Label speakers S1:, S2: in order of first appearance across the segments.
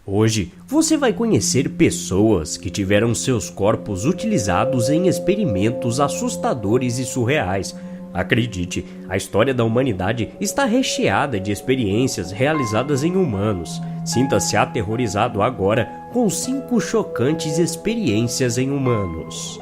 S1: Hoje você vai conhecer pessoas que tiveram seus corpos utilizados em experimentos assustadores e surreais. Acredite, a história da humanidade está recheada de experiências realizadas em humanos. Sinta-se aterrorizado agora com 5 chocantes experiências em humanos.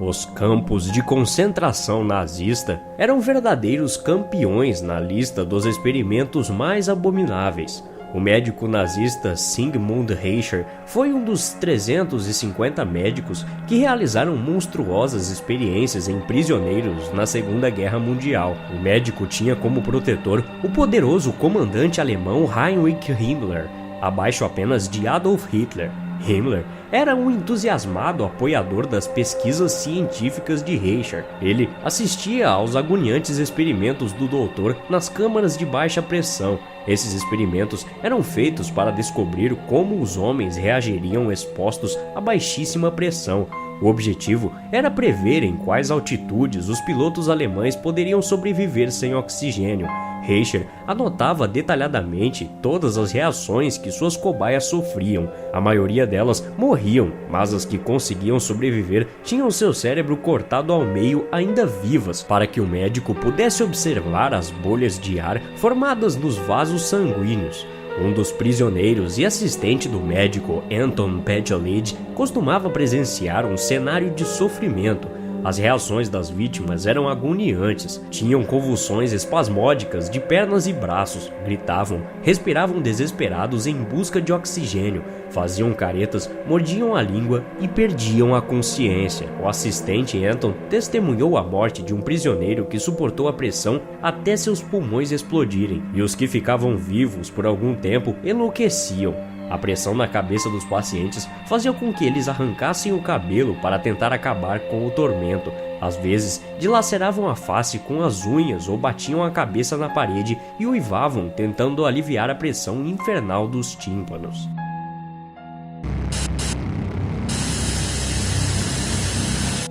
S1: Os campos de concentração nazista eram verdadeiros campeões na lista dos experimentos mais abomináveis. O médico nazista Sigmund Reicher foi um dos 350 médicos que realizaram monstruosas experiências em prisioneiros na Segunda Guerra Mundial. O médico tinha como protetor o poderoso comandante alemão Heinrich Himmler, abaixo apenas de Adolf Hitler. Himmler era um entusiasmado apoiador das pesquisas científicas de Reicher. Ele assistia aos agoniantes experimentos do doutor nas câmaras de baixa pressão. Esses experimentos eram feitos para descobrir como os homens reagiriam expostos a baixíssima pressão. O objetivo era prever em quais altitudes os pilotos alemães poderiam sobreviver sem oxigênio. Reicher anotava detalhadamente todas as reações que suas cobaias sofriam. A maioria delas morriam, mas as que conseguiam sobreviver tinham seu cérebro cortado ao meio ainda vivas, para que o médico pudesse observar as bolhas de ar formadas nos vasos sanguíneos. Um dos prisioneiros e assistente do médico, Anton Petcholid, costumava presenciar um cenário de sofrimento. As reações das vítimas eram agoniantes, tinham convulsões espasmódicas de pernas e braços, gritavam, respiravam desesperados em busca de oxigênio, faziam caretas, mordiam a língua e perdiam a consciência. O assistente Anton testemunhou a morte de um prisioneiro que suportou a pressão até seus pulmões explodirem, e os que ficavam vivos por algum tempo enlouqueciam. A pressão na cabeça dos pacientes fazia com que eles arrancassem o cabelo para tentar acabar com o tormento. Às vezes, dilaceravam a face com as unhas ou batiam a cabeça na parede e uivavam, tentando aliviar a pressão infernal dos tímpanos.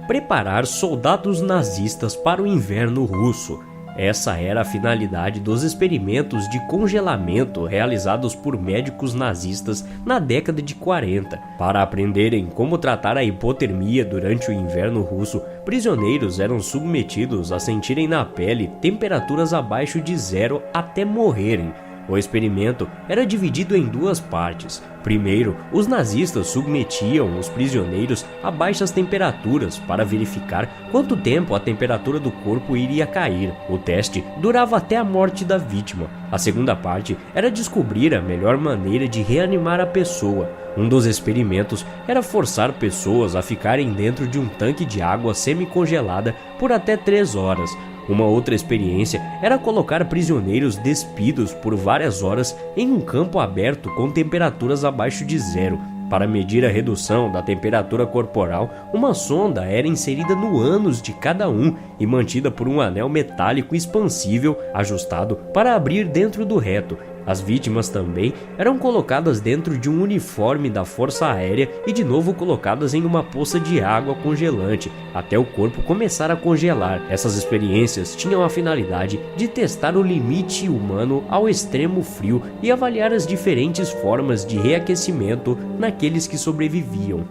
S1: Preparar soldados nazistas para o inverno russo. Essa era a finalidade dos experimentos de congelamento realizados por médicos nazistas na década de 40. Para aprenderem como tratar a hipotermia durante o inverno russo, prisioneiros eram submetidos a sentirem na pele temperaturas abaixo de 0 até morrerem. O experimento era dividido em 2 partes. Primeiro, os nazistas submetiam os prisioneiros a baixas temperaturas para verificar quanto tempo a temperatura do corpo iria cair. O teste durava até a morte da vítima. A segunda parte era descobrir a melhor maneira de reanimar a pessoa. Um dos experimentos era forçar pessoas a ficarem dentro de um tanque de água semi-congelada por até 3 horas. Uma outra experiência era colocar prisioneiros despidos por várias horas em um campo aberto com temperaturas abaixo de 0. Para medir a redução da temperatura corporal, uma sonda era inserida no ânus de cada um e mantida por um anel metálico expansível ajustado para abrir dentro do reto. As vítimas também eram colocadas dentro de um uniforme da Força Aérea e de novo colocadas em uma poça de água congelante, até o corpo começar a congelar. Essas experiências tinham a finalidade de testar o limite humano ao extremo frio e avaliar as diferentes formas de reaquecimento naqueles que sobreviviam.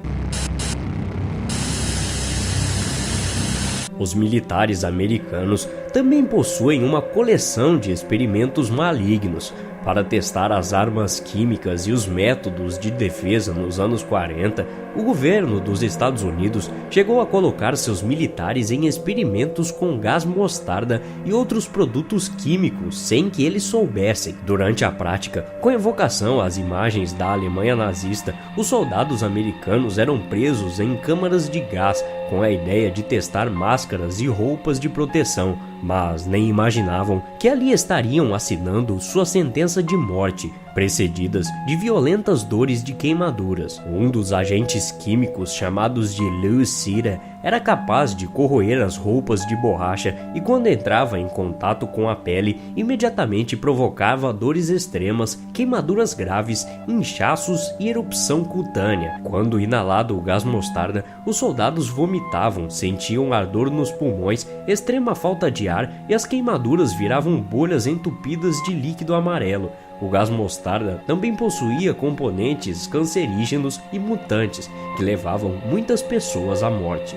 S1: Os militares americanos também possuem uma coleção de experimentos malignos. Para testar as armas químicas e os métodos de defesa nos anos 40, o governo dos Estados Unidos chegou a colocar seus militares em experimentos com gás mostarda e outros produtos químicos sem que eles soubessem. Durante a prática, com evocação às imagens da Alemanha nazista, os soldados americanos eram presos em câmaras de gás com a ideia de testar máscaras e roupas de proteção, mas nem imaginavam que ali estariam assinando sua sentença de morte. precedidas de violentas dores de queimaduras. Um dos agentes químicos, chamados de leucira, era capaz de corroer as roupas de borracha e, quando entrava em contato com a pele, imediatamente provocava dores extremas, queimaduras graves, inchaços e erupção cutânea. Quando inalado o gás mostarda, os soldados vomitavam, sentiam ardor nos pulmões, extrema falta de ar e as queimaduras viravam bolhas entupidas de líquido amarelo. O gás mostarda também possuía componentes cancerígenos e mutantes que levavam muitas pessoas à morte.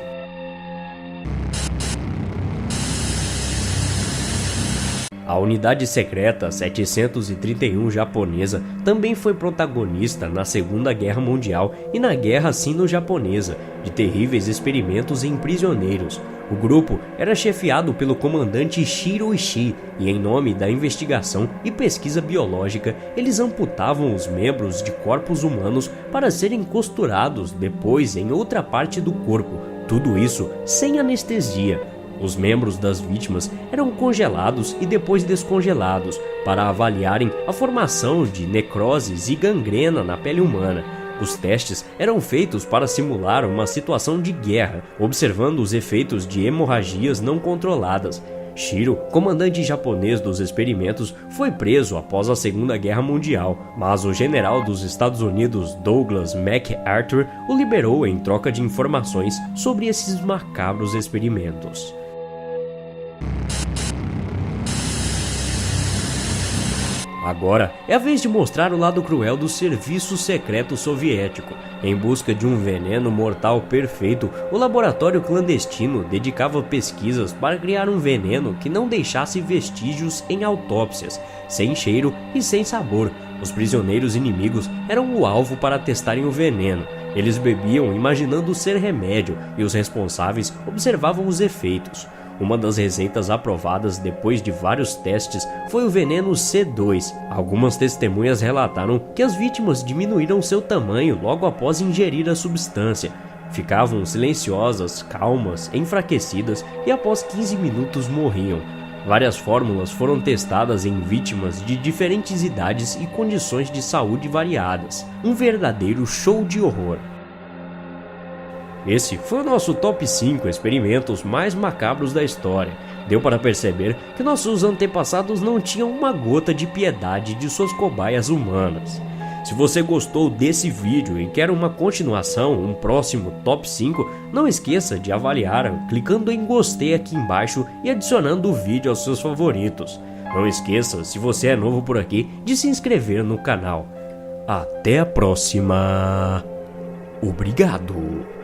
S1: A unidade secreta 731 japonesa também foi protagonista na Segunda Guerra Mundial e na Guerra Sino-Japonesa, de terríveis experimentos em prisioneiros. O grupo era chefiado pelo comandante Shiro Ishii e, em nome da investigação e pesquisa biológica, eles amputavam os membros de corpos humanos para serem costurados depois em outra parte do corpo, tudo isso sem anestesia. Os membros das vítimas eram congelados e depois descongelados para avaliarem a formação de necroses e gangrena na pele humana. Os testes eram feitos para simular uma situação de guerra, observando os efeitos de hemorragias não controladas. Shiro, comandante japonês dos experimentos, foi preso após a Segunda Guerra Mundial, mas o general dos Estados Unidos Douglas MacArthur o liberou em troca de informações sobre esses macabros experimentos. Agora é a vez de mostrar o lado cruel do serviço secreto soviético. Em busca de um veneno mortal perfeito, o laboratório clandestino dedicava pesquisas para criar um veneno que não deixasse vestígios em autópsias, sem cheiro e sem sabor. Os prisioneiros inimigos eram o alvo para testarem o veneno. Eles bebiam imaginando ser remédio e os responsáveis observavam os efeitos. Uma das receitas aprovadas depois de vários testes foi o veneno C2. Algumas testemunhas relataram que as vítimas diminuíram seu tamanho logo após ingerir a substância. Ficavam silenciosas, calmas, enfraquecidas e após 15 minutos morriam. Várias fórmulas foram testadas em vítimas de diferentes idades e condições de saúde variadas. Um verdadeiro show de horror. Esse foi o nosso top 5 experimentos mais macabros da história. Deu para perceber que nossos antepassados não tinham uma gota de piedade de suas cobaias humanas. Se você gostou desse vídeo e quer uma continuação, um próximo top 5, não esqueça de avaliar clicando em gostei aqui embaixo e adicionando o vídeo aos seus favoritos. Não esqueça, se você é novo por aqui, de se inscrever no canal. Até a próxima. Obrigado.